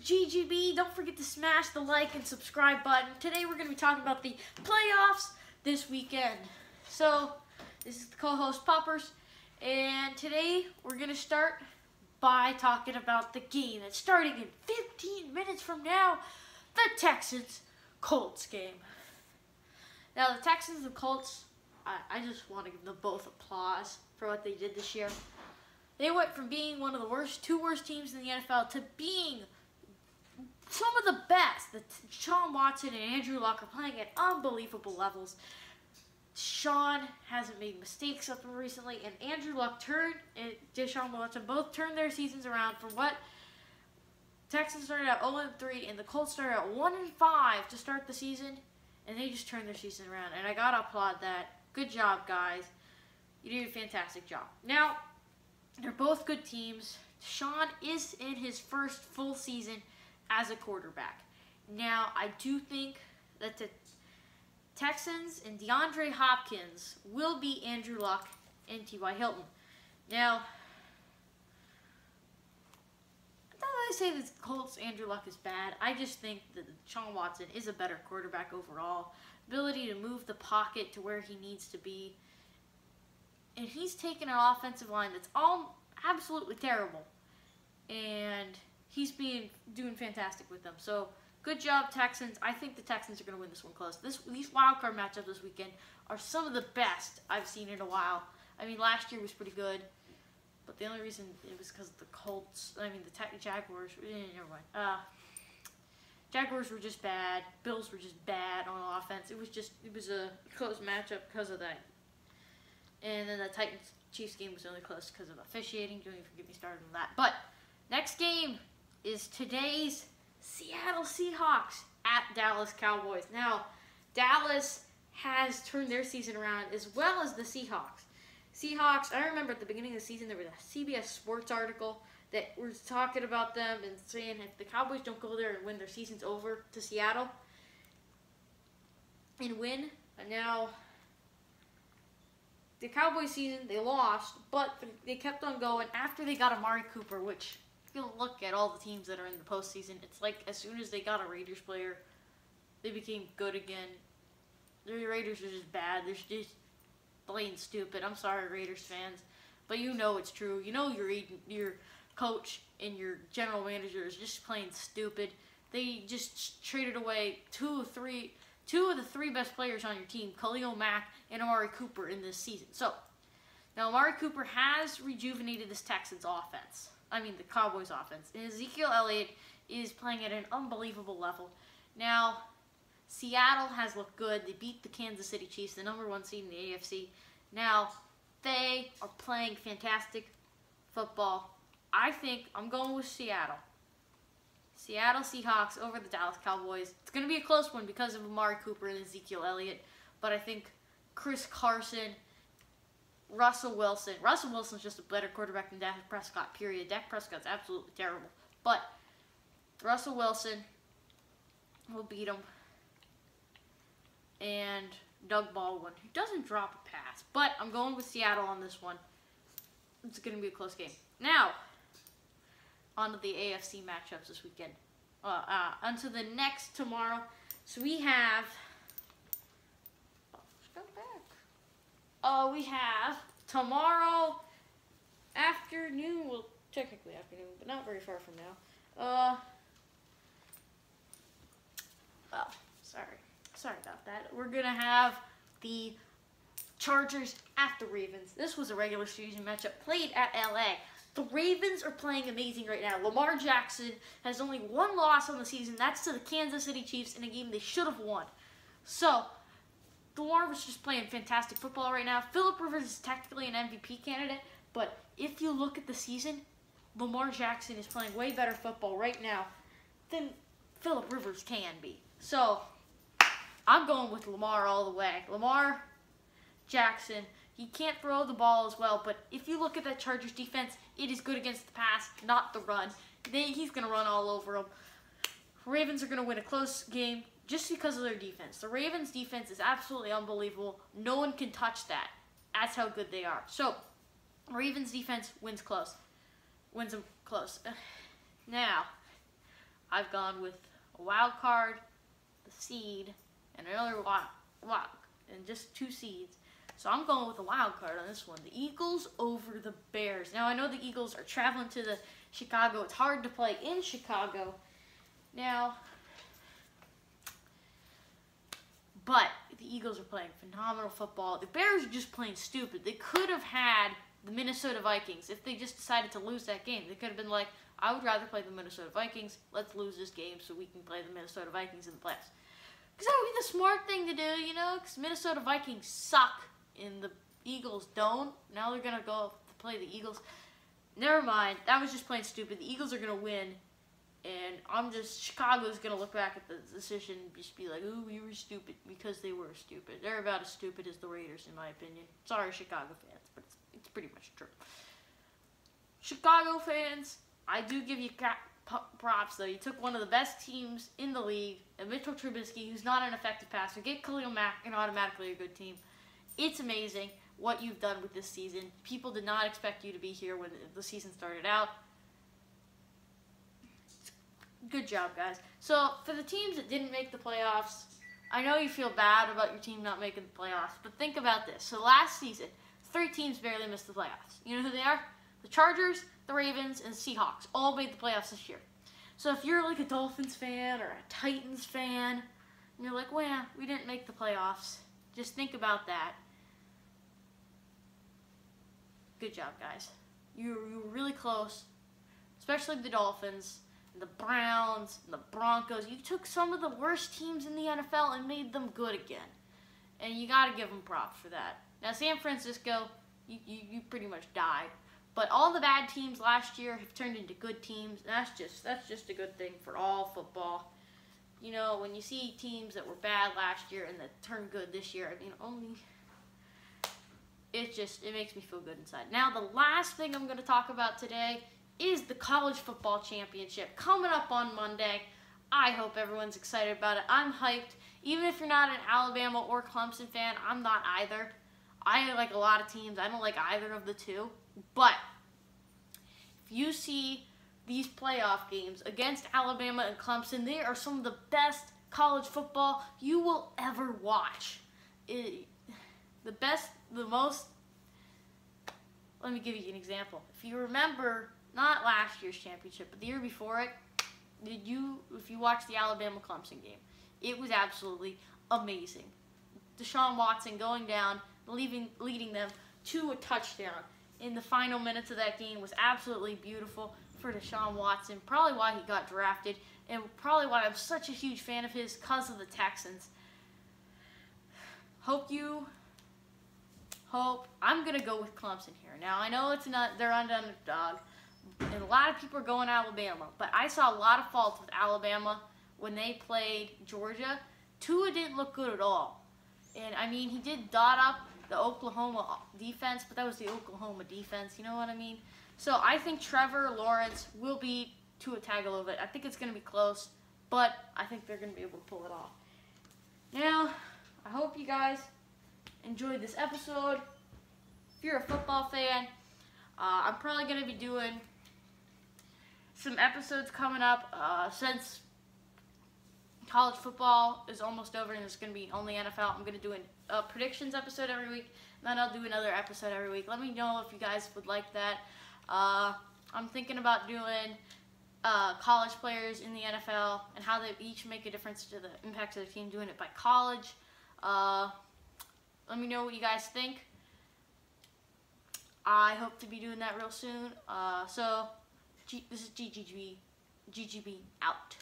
GGB. Don't forget to smash the like and subscribe button. Today we're going to be talking about the playoffs this weekend. So, this is the co-host Poppers, and today we're going to start by talking about the game that's starting in 15 minutes from now, the Texans-Colts game. Now, the Texans and Colts, I just want to give them both applause for what they did this year. They went from being one of the two worst teams in the NFL to being some of the best. Sean Watson and Andrew Luck are playing at unbelievable levels. Sean hasn't made mistakes up until recently, and Andrew Luck and Deshaun Watson both turned their seasons around from what Texans started out 0-3, and the Colts started out 1-5 to start the season, and they just turned their season around, and I gotta applaud that. Good job, guys. You did a fantastic job. Now, they're both good teams. Sean is in his first full season as a quarterback. Now, I do think that the Texans and DeAndre Hopkins will beat Andrew Luck and T.Y. Hilton. Now, I don't say that Colts Andrew Luck is bad. I just think that Sean Watson is a better quarterback overall. Ability to move the pocket to where he needs to be. And he's taken an offensive line that's all absolutely terrible. And he's doing fantastic with them. So, good job, Texans. I think the Texans are going to win this one close. These wildcard matchups this weekend are some of the best I've seen in a while. I mean, last year was pretty good. But the only reason it was because of the Colts. I mean, the Jaguars. Never mind. Jaguars were just bad. Bills were just bad on offense. It was a close matchup because of that. And then the Titans-Chiefs game was only close because of officiating. Don't even get me started on that. But next game is today's Seattle Seahawks at Dallas Cowboys. Now, Dallas has turned their season around as well as the Seahawks. Seahawks, I remember at the beginning of the season there was a CBS Sports article that was talking about them and saying if the Cowboys don't go there and win, their season's over to Seattle and win. And now, the Cowboys season, they lost, but they kept on going after they got Amari Cooper, which, if you look at all the teams that are in the postseason, it's like as soon as they got a Raiders player, they became good again. The Raiders are just bad. They're just plain stupid. I'm sorry, Raiders fans, but you know it's true. You know your coach and your general manager is just plain stupid. They just traded away two of the three best players on your team, Khalil Mack and Amari Cooper, in this season. So, now Amari Cooper has rejuvenated this Texans offense. I mean, the Cowboys offense. And Ezekiel Elliott is playing at an unbelievable level. Now, Seattle has looked good. They beat the Kansas City Chiefs, the #1 seed in the AFC. Now, they are playing fantastic football. I think I'm going with Seattle. Seattle Seahawks over the Dallas Cowboys. It's going to be a close one because of Amari Cooper and Ezekiel Elliott. But I think Chris Carson, Russell Wilson's just a better quarterback than Dak Prescott, period. Dak Prescott's absolutely terrible. But Russell Wilson will beat him. And Doug Baldwin, who doesn't drop a pass. But I'm going with Seattle on this one. It's going to be a close game. Now, on to the AFC matchups this weekend. Onto the next tomorrow. So we have... let's go back. We have tomorrow afternoon. Well, technically afternoon, but not very far from now. Well, sorry about that. We're going to have the Chargers at the Ravens. This was a regular season matchup played at LA. The Ravens are playing amazing right now. Lamar Jackson has only one loss on the season. That's to the Kansas City Chiefs in a game they should have won. So, Lamar was just playing fantastic football right now. Phillip Rivers is technically an MVP candidate, but if you look at the season, Lamar Jackson is playing way better football right now than Phillip Rivers can be. So, I'm going with Lamar all the way. Lamar Jackson, he can't throw the ball as well, but if you look at that Chargers defense, it is good against the pass, not the run. He's going to run all over them. Ravens are going to win a close game just because of their defense. The Ravens' defense is absolutely unbelievable. No one can touch that. That's how good they are. So, Ravens' defense wins them close. Now, I've gone with a wild card, the seed, and another wild, and just 2 seeds. So I'm going with a wild card on this one. The Eagles over the Bears. Now I know the Eagles are traveling to the Chicago. It's hard to play in Chicago. Now, but the Eagles are playing phenomenal football. The Bears are just playing stupid. They could have had the Minnesota Vikings if they just decided to lose that game. They could have been like, I would rather play the Minnesota Vikings. Let's lose this game so we can play the Minnesota Vikings in the playoffs. Because that would be the smart thing to do, you know, because Minnesota Vikings suck and the Eagles don't. Now they're going to go to play the Eagles. Never mind. That was just plain stupid. The Eagles are going to win. And Chicago's going to look back at the decision and just be like, ooh, we were stupid, because they were stupid. They're about as stupid as the Raiders, in my opinion. Sorry, Chicago fans, but it's pretty much true. Chicago fans, I do give you props, though. You took one of the best teams in the league, and Mitchell Trubisky, who's not an effective passer. Get Khalil Mack, and automatically a good team. It's amazing what you've done with this season. People did not expect you to be here when the season started out. Good job, guys. So, for the teams that didn't make the playoffs, I know you feel bad about your team not making the playoffs, but think about this. So, last season, 3 teams barely missed the playoffs. You know who they are? The Chargers, the Ravens, and the Seahawks all made the playoffs this year. So, if you're like a Dolphins fan or a Titans fan, and you're like, well, we didn't make the playoffs, just think about that. Good job, guys. You were really close, especially the Dolphins, the Browns, and the Broncos. You took some of the worst teams in the NFL and made them good again. And you got to give them props for that. Now, San Francisco, you pretty much died. But all the bad teams last year have turned into good teams. And that's just a good thing for all football. You know, when you see teams that were bad last year and that turned good this year, I mean, it makes me feel good inside. Now, the last thing I'm going to talk about today is the College Football Championship coming up on Monday. I hope everyone's excited about it. I'm hyped. Even if you're not an Alabama or Clemson fan, I'm not either. I like a lot of teams. I don't like either of the two. But if you see these playoff games against Alabama and Clemson, they are some of the best college football you will ever watch. Let me give you an example. If you remember, not last year's championship, but the year before it, if you watched the Alabama-Clemson game, it was absolutely amazing. Deshaun Watson going down, leading them to a touchdown in the final minutes of that game was absolutely beautiful for Deshaun Watson. Probably why he got drafted, and probably why I'm such a huge fan of his, because of the Texans. I'm going to go with Clemson here. Now, I know they're underdog, and a lot of people are going Alabama, but I saw a lot of faults with Alabama when they played Georgia. Tua didn't look good at all. And, I mean, he did dot up the Oklahoma defense, but that was the Oklahoma defense, you know what I mean? So I think Trevor Lawrence will beat Tua Tagovailoa. I think it's going to be close, but I think they're going to be able to pull it off. Now, I hope you guys enjoyed this episode. If you're a football fan, I'm probably going to be doing some episodes coming up since college football is almost over and it's going to be only NFL. I'm going to do a predictions episode every week, and then I'll do another episode every week. Let me know if you guys would like that. I'm thinking about doing college players in the NFL and how they each make a difference to the impact of the team, doing it by college. Let me know what you guys think. I hope to be doing that real soon. So this is GGB out.